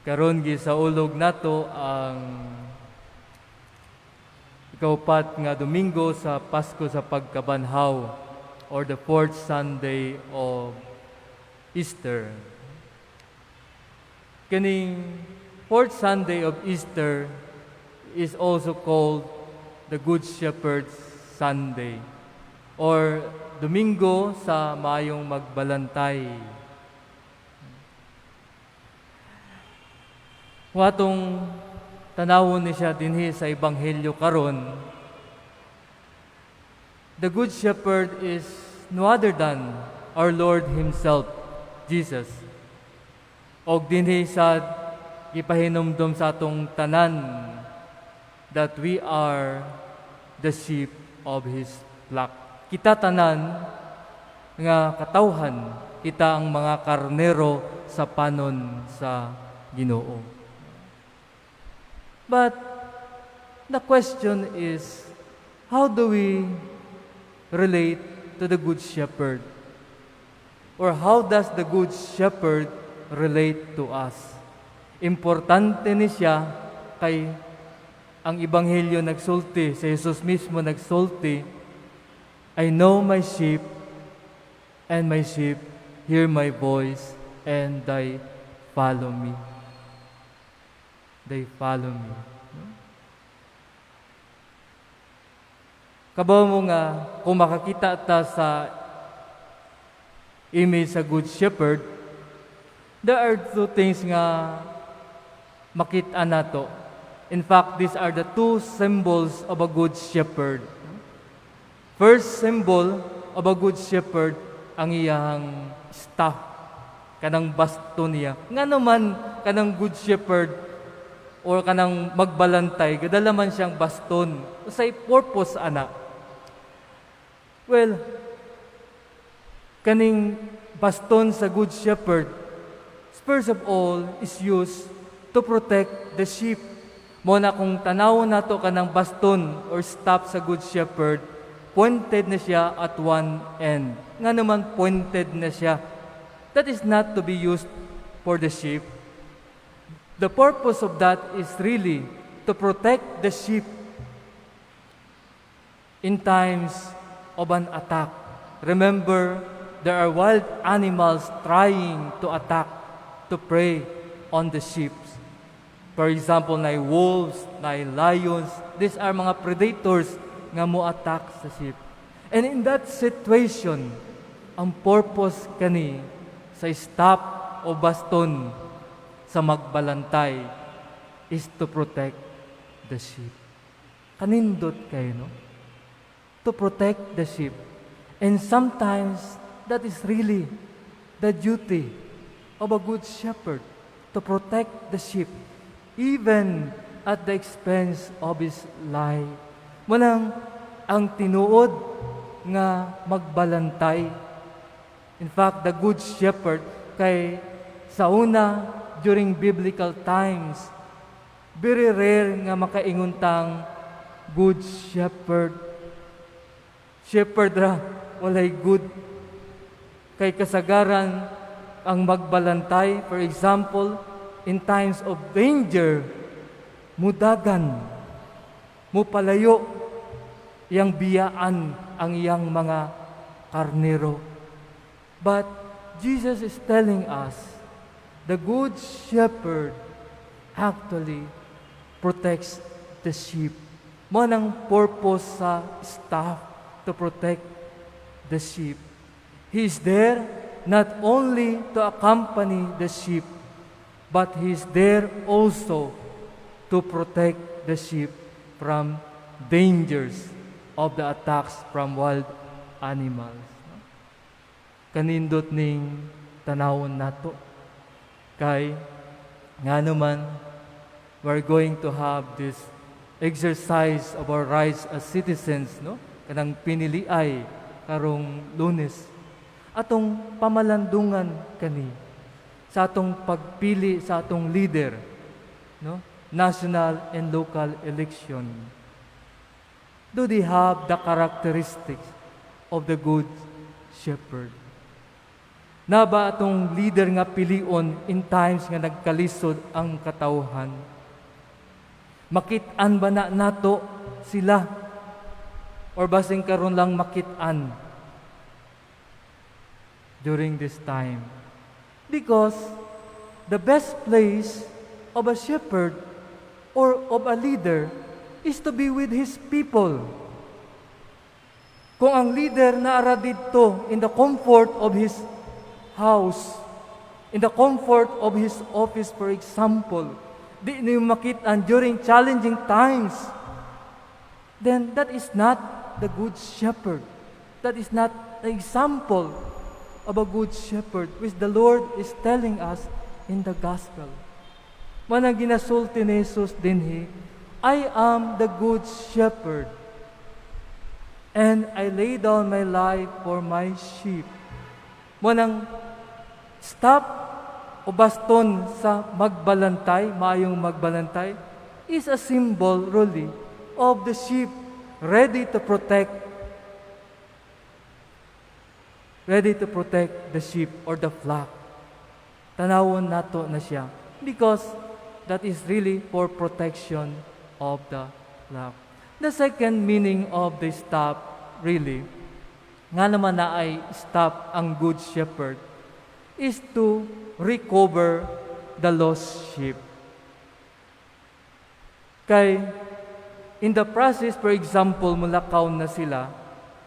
Karon gisaulog nato ang ikaupat nga Domingo sa Pasko sa Pagkabanhaw or the fourth Sunday of Easter. Kining fourth Sunday of Easter is also called the Good Shepherd's Sunday or Domingo sa Mayong Magbalantay. Watong tanawon ni siya dinhi sa Ebanghelyo karon, the Good Shepherd is no other than our Lord Himself, Jesus. Og dinhi sa gipahinumdom sa atong tanan that we are the sheep of His flock. Kita tanan nga katawhan, kita ang mga karnero sa panon sa Ginoo. But the question is, how do we relate to the Good Shepherd? Or how does the Good Shepherd relate to us? Importante ni siya kay ang Ebanghelyo nagsulti, si Jesus mismo nagsulti, I know my sheep, and my sheep hear my voice, and they follow me. They follow me. Kabaw mo nga, kung makakita ta sa image sa Good Shepherd, there are two things nga makita nato. In fact, these are the two symbols of a Good Shepherd. First symbol of a Good Shepherd, ang iyang staff, kanang baston niya. Nga naman, kanang Good Shepherd, or kanang magbalantay, gadala man siyang baston. Usay purpose, ana. Well, kaning baston sa Good Shepherd, first of all, is used to protect the sheep. Muna kung tanawon nato kanang baston or staff sa Good Shepherd, pointed na siya at one end. Nga naman pointed na siya. That is not to be used for the sheep. The purpose of that is really to protect the sheep in times of an attack. Remember, there are wild animals trying to attack, to prey on the sheep. For example, na wolves, na lions, these are mga predators nga mo-attack sa sheep. And in that situation, ang purpose kani sa staff o baston sa magbalantay is to protect the sheep. Kanindot kayo, no? To protect the sheep. And sometimes, that is really the duty of a good shepherd, to protect the sheep, even at the expense of his life. Munang ang tinuod nga magbalantay. In fact, the good shepherd kay sa una, during biblical times, very rare nga makainguntang good shepherd. Shepherd ra, walay good. Kay kasagaran ang magbalantay, for example, in times of danger, mudagan, mupalayo, iyang biyaan ang iyang mga karnero. But Jesus is telling us, the good shepherd actually protects the sheep. Mo nang purpose sa staff to protect the sheep. He is there not only to accompany the sheep, but He is there also to protect the sheep from dangers of the attacks from wild animals. Kanindot ning tanawon nato. Kay nga naman, we're going to have this exercise of our rights as citizens, no? Kanang piniliay karong Lunes. Atong pamalandungan kani sa atong pagpili sa atong leader, no? National and local election. Do they have the characteristics of the good shepherd? Na ba atong leader nga pilion in times nga nagkalisod ang katawhan? Makit-an ba na nato sila? Or basing karon lang makit-an during this time? Because the best place of a shepherd or of a leader is to be with his people. Kung ang leader naara didto in the comfort of his house, in the comfort of his office, for example, di niyo makitaan during challenging times, then that is not the good shepherd. That is not the example of a good shepherd, which the Lord is telling us in the gospel. Manang ginasulti ni Jesus dinhi, I am the good shepherd, and I lay down my life for my sheep. Manang stop o baston sa magbalantay, maayong magbalantay, is a symbol really of the sheep ready to protect the sheep or the flock. Tanawon nato na siya because that is really for protection of the flock. The second meaning of the stop really, nga naman na ay stop ang good shepherd, is to recover the lost sheep. Kay, in the process, for example, mulakaw na sila,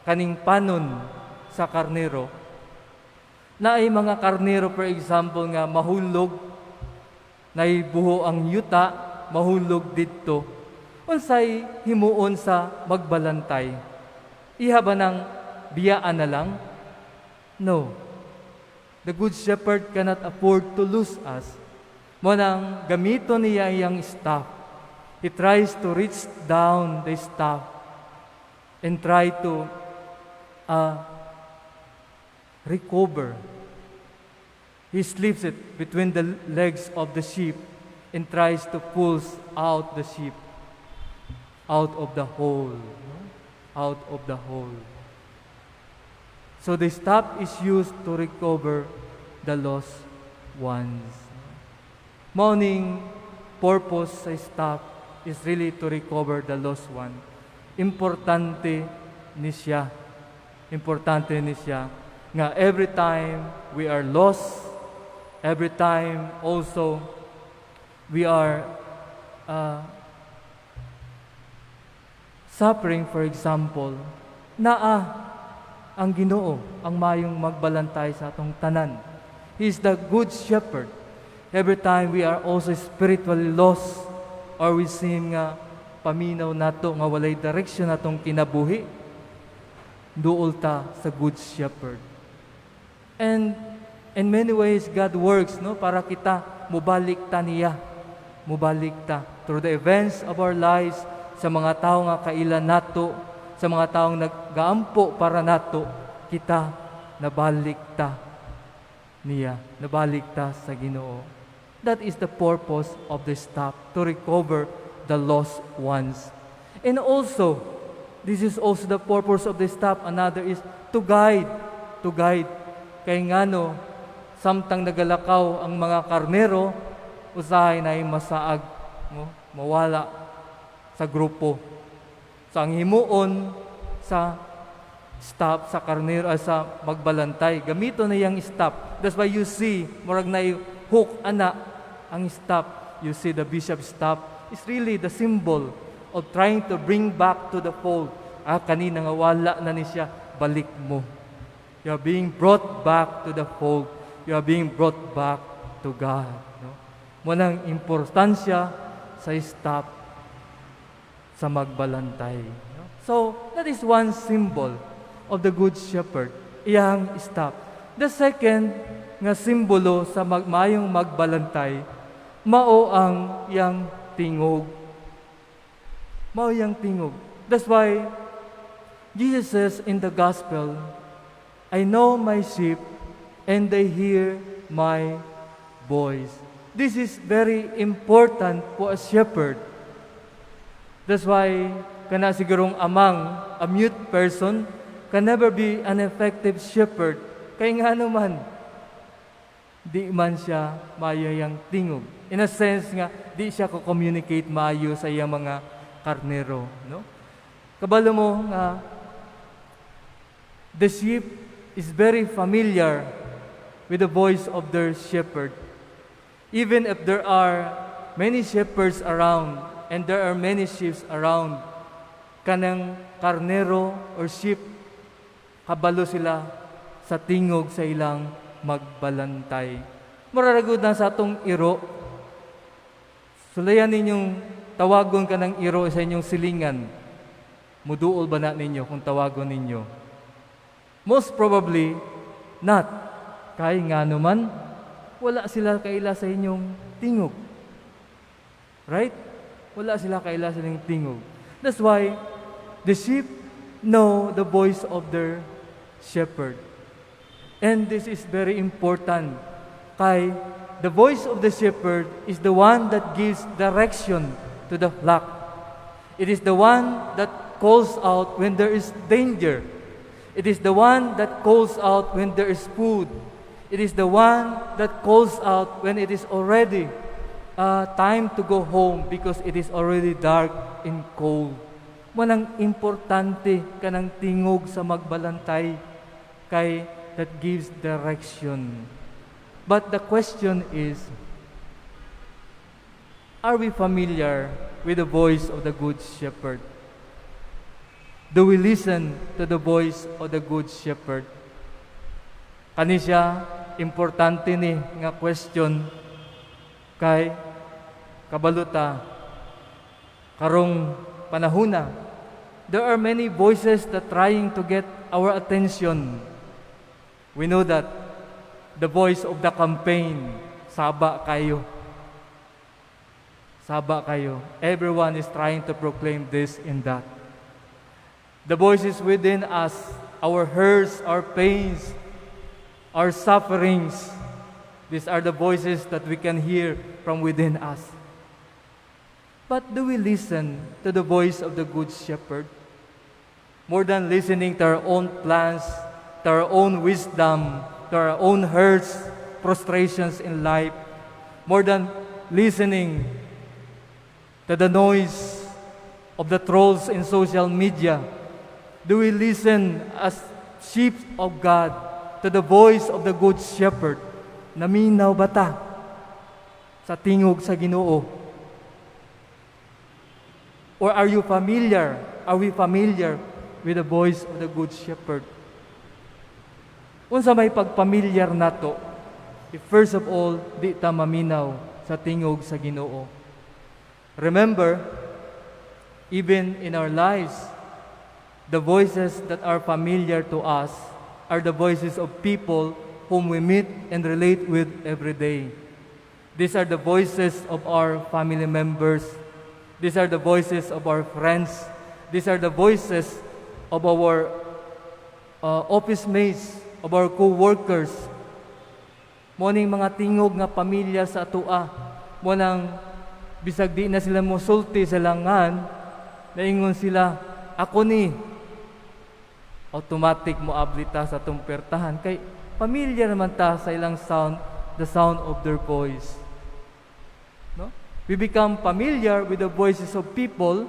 kaning panon sa karnero, na ay mga karnero, for example, nga mahulog, na buho ang yuta, mahulog dito, unsay himuon sa magbalantay. Iha ba ng biyaan na lang? No. The good shepherd cannot afford to lose us. Munang gamito niya iyang staff. He tries to reach down the staff and try to recover. He slips it between the legs of the sheep and tries to pull out the sheep out of the hole. Out of the hole. So the staff is used to recover the lost ones. Morning purpose sa staff is really to recover the lost one. Importante ni siya. Importante ni siya nga every time we are lost, every time also we are suffering, for example, naa ang Ginoo, ang mayong magbalantay sa atong tanan. He is the good shepherd. Every time we are also spiritually lost or we seem nga paminaw nato nga walay direction natong kinabuhi, duol ta sa good shepherd. And in many ways God works para kita mubalik ta niya. Mubalik ta through the events of our lives, sa mga tao nga kailan nato, sa mga taong naggaampo para nato, kita nabalik ta niya, nabalik ta sa Ginoo. That is the purpose of the staff, to recover the lost ones. And also, this is also the purpose of the staff. Another is to guide. To guide. Kay ngano, samtang nagalakaw ang mga karnero, usahay na masaag, mawala sa grupo. So ang himuon sa stop sa karnero sa magbalantay, gamito na yang stop. That's why you see murag na hook ana ang stop. You see the bishop stop is really the symbol of trying to bring back to the fold. Kanina nga wala na ni siya, balik mo. You are being brought back to the fold. You are being brought back to God. Munang importansya sa stop sa magbalantay. So, that is one symbol of the Good Shepherd, iyang stop. The second nga simbolo sa mayong magbalantay, mao ang iyang tingog. Mao iyang tingog. That's why Jesus says in the gospel, I know my sheep and they hear my voice. This is very important for a shepherd. That's why kana sigurong amang a mute person can never be an effective shepherd. Kaya nga naman, di man siya maayang tingog. In a sense nga, di siya ko-communicate maayo sa iyang mga karnero. No? Kabalo mo nga, the sheep is very familiar with the voice of their shepherd. Even if there are many shepherds around and there are many sheep around, kanang karnero or sheep, kabalo sila sa tingog sa ilang magbalantay. Mararagod na sa atong iro, sulayan ninyong tawagon ka ng iro sa inyong silingan. Muduol ba na ninyo kung tawagon ninyo? Most probably, not. Kaya nga naman, wala sila kaila sa inyong tingog. Right? Wala sila kaila sa inyong tingog. That's why the sheep know the voice of their shepherd. And this is very important. Kay the voice of the shepherd is the one that gives direction to the flock. It is the one that calls out when there is danger. It is the one that calls out when there is food. It is the one that calls out when it is already time to go home because it is already dark and cold. Manang importante kanang tingog sa magbalantay kay that gives direction. But the question is, are we familiar with the voice of the Good Shepherd? Do we listen to the voice of the Good Shepherd? Kani siya, importante ni nga question kay kabaluta karong panahuna. There are many voices that trying to get our attention. We know that the voice of the campaign, saba kayo. Saba kayo. Everyone is trying to proclaim this and that. The voices within us, our hurts, our pains, our sufferings, these are the voices that we can hear from within us. But do we listen to the voice of the Good Shepherd? More than listening to our own plans, to our own wisdom, to our own hurts, frustrations in life, more than listening to the noise of the trolls in social media, do we listen as sheep of God to the voice of the Good Shepherd? Naminaw ba ta sa tingog sa Ginoo? Or are you familiar? Are we familiar with the voice of the Good Shepherd? Unsa may pagpamilyar nato, if first of all, di ta maminaw sa tingog sa Ginoo. Remember, even in our lives, the voices that are familiar to us are the voices of people whom we meet and relate with every day. These are the voices of our family members. These are the voices of our friends. These are the voices of our office mates, of our co-workers. Mo ning mga tingog nga pamilya sa atua. Mo nang bisag di na sila mosulti sa langan, naingon sila, ako ni. Automatic mo ablita sa atong pertahan. Kay pamilya naman ta sa ilang sound, the sound of their voice. No? We become familiar with the voices of people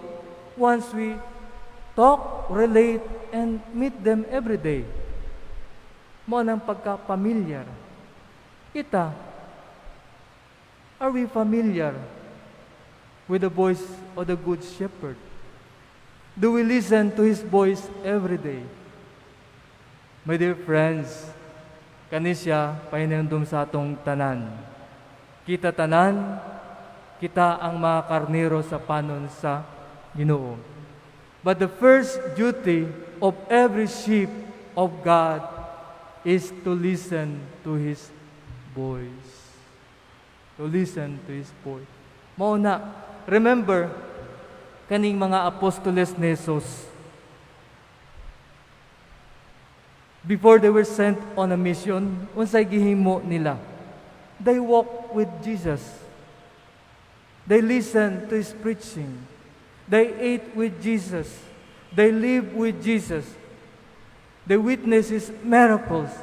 once we talk, relate, and meet them every day. Mo nang pagka-familiar. Kita, are we familiar with the voice of the Good Shepherd? Do we listen to His voice every day? My dear friends, kani siya pahinumdum sa atong tanan. Kita tanan, kita ang mga karnero sa panon sa Ginoo. But the first duty of every sheep of God is to listen to His voice. To listen to His voice. Mauna, remember, kaning mga apostoles ni Jesus, before they were sent on a mission, unsay gihimo nila? They walked with Jesus. They listened to His preaching. They ate with Jesus. They lived with Jesus. They witnessed His miracles.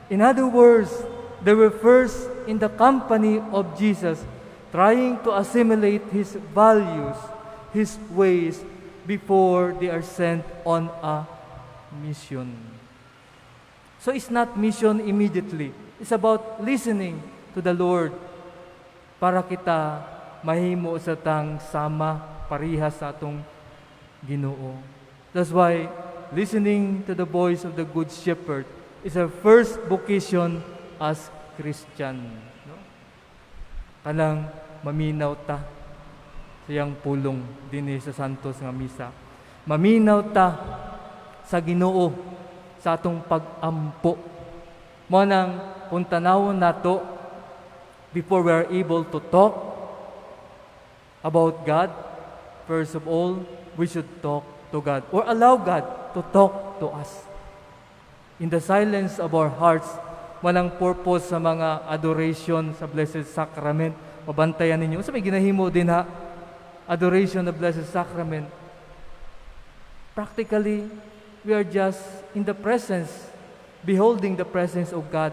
In other words, they were first in the company of Jesus, trying to assimilate His values, His ways, before they are sent on a mission. So it's not mission immediately. It's about listening to the Lord para kita mahimo sa tang sama parihas sa atong Ginoo. That's why listening to the voice of the Good Shepherd is our first vocation as Christian. No? Kanang maminaw ta sa iyang pulong dinhi sa Santos nga misa. Maminaw ta sa Ginoo sa atong pag-ampo. Mo nang kung tanawon nato before we are able to talk about God, first of all, we should talk to God or allow God to talk to us. In the silence of our hearts, walang purpose sa mga adoration sa Blessed Sacrament. Mabantayan ninyo. Sa may ginahimo din ha, adoration of Blessed Sacrament. Practically, we are just in the presence, beholding the presence of God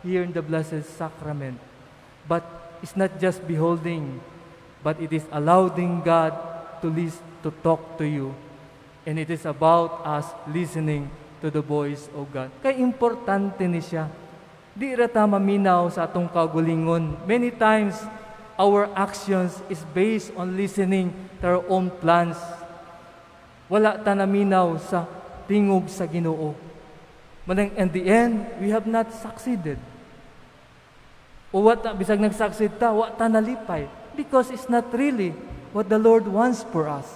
here in the Blessed Sacrament. But it's not just beholding, but it is allowing God to talk to you. And it is about us listening to the voice of God. Kaya importante ni siya. Di rata maminaw sa atong kagulingon. Many times, our actions is based on listening to our own plans. Wala ta naminaw sa tingog sa Ginoo. Manang in the end, we have not succeeded. O bisag nag-succeed ta, wa ta nalipay. Because it's not really what the Lord wants for us.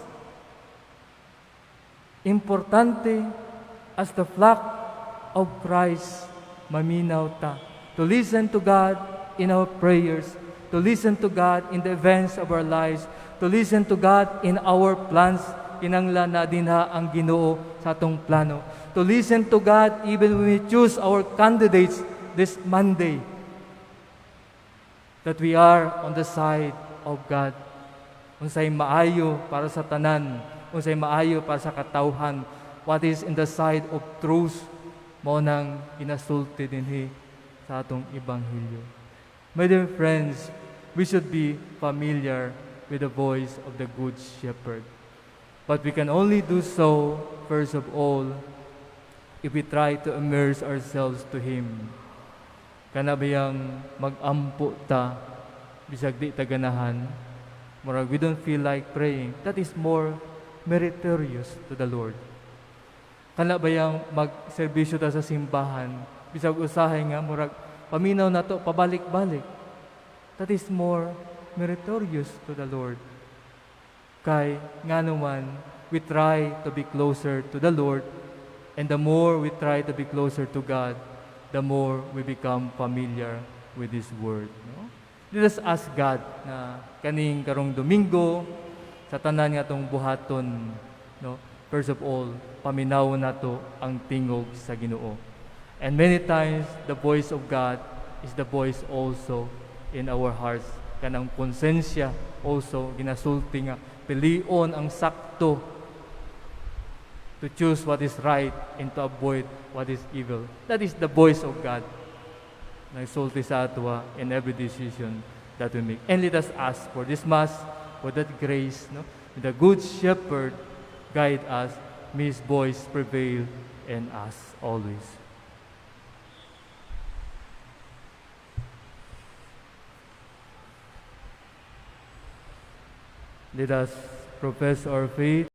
Importante as the flock of Christ, maminaw ta. To listen to God in our prayers, to listen to God in the events of our lives, to listen to God in our plans, kinanglan na din ha ang Ginoo sa atong plano. To listen to God even when we choose our candidates this Monday. That we are on the side of God. Unsay maayo para sa tanan, unsay maayo para sa katawhan, what is in the side of truth, mo nang inasulti dinhi sa atong Ebanghelyo. My dear friends, we should be familiar with the voice of the Good Shepherd. But we can only do so, first of all, if we try to immerse ourselves to Him. Kanabayang mag-ampo ta, bisag di ta ganahan, murag we don't feel like praying, that is more meritorious to the Lord. Kanabayang mag-serbisyo ta sa simbahan, bisag usahay nga, murag paminaw na to, pabalik-balik, that is more meritorious to the Lord. Kay nga naman, we try to be closer to the Lord, and the more we try to be closer to God, the more we become familiar with His Word. No? Let us ask God na kaning karong Domingo, sa tanan nga itong buhaton, no? First of all, paminaw na to ang tingog sa Ginoo. And many times, the voice of God is the voice also in our hearts. Kanang konsensya also, ginasulti nga, pilion ang sakto to choose what is right and to avoid what is evil. That is the voice of God. Nagsulti sa atwa in every decision that we make. And let us ask for this Mass, for that grace, no? The Good Shepherd guide us, may His voice prevail in us always. Let us profess our faith.